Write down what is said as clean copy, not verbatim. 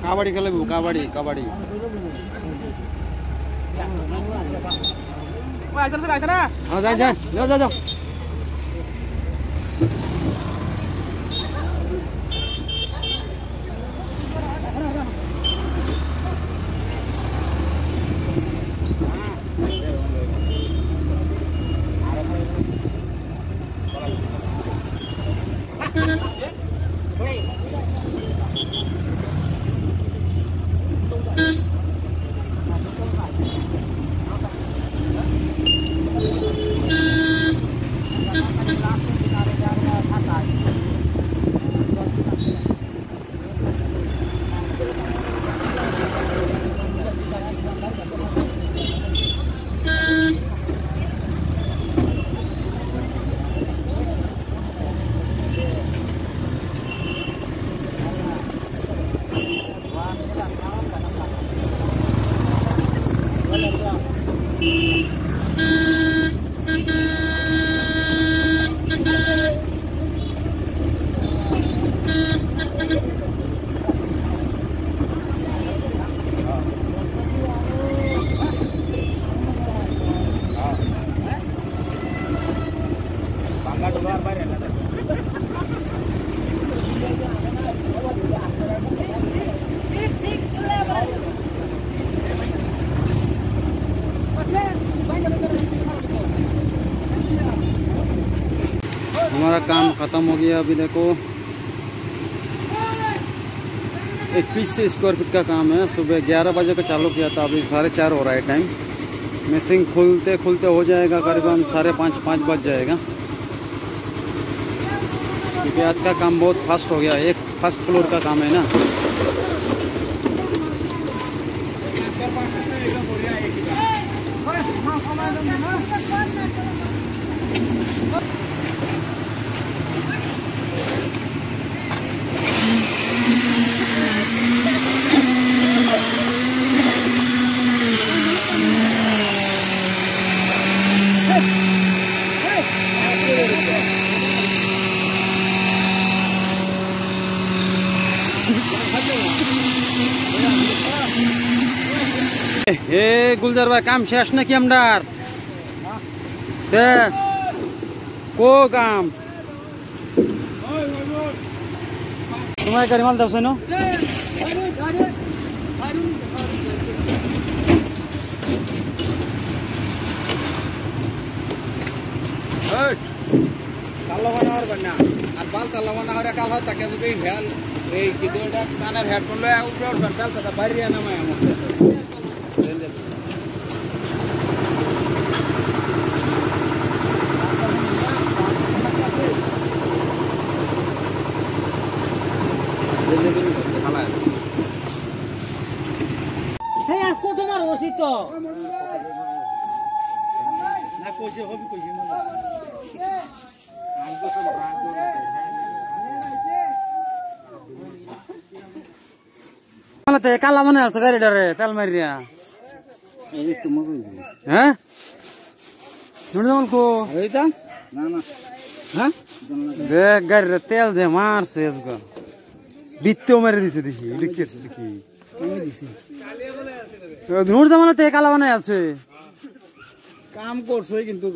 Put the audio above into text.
কাবাডি খেলবো কাবাডি কাবাডি হ্যাঁ যাই যাই যাও যাও যাও हमारा काम ख़त्म हो गया। अभी देखो 21 स्क्वायर फीट का काम है। सुबह 11 बजे का चालू किया था, अभी 4:30 हो रहा है टाइम। मिसिंग खुलते खुलते हो जाएगा करीबन 5:30 बज जाएगा, क्योंकि आज का काम बहुत फास्ट हो गया। एक फर्स्ट फ्लोर का काम है ना। गुलजार भाई काम शेष नाकि आमदार को काम तुम्हारे गाड़ी माल दस न हेडफोन बाहर काला मन गाड़ी डरे तेल मारिया को गाड़ी तेल जे मार से बीते मारे दिसे देखी धुड़ दे काला मन काम करछे किन्तु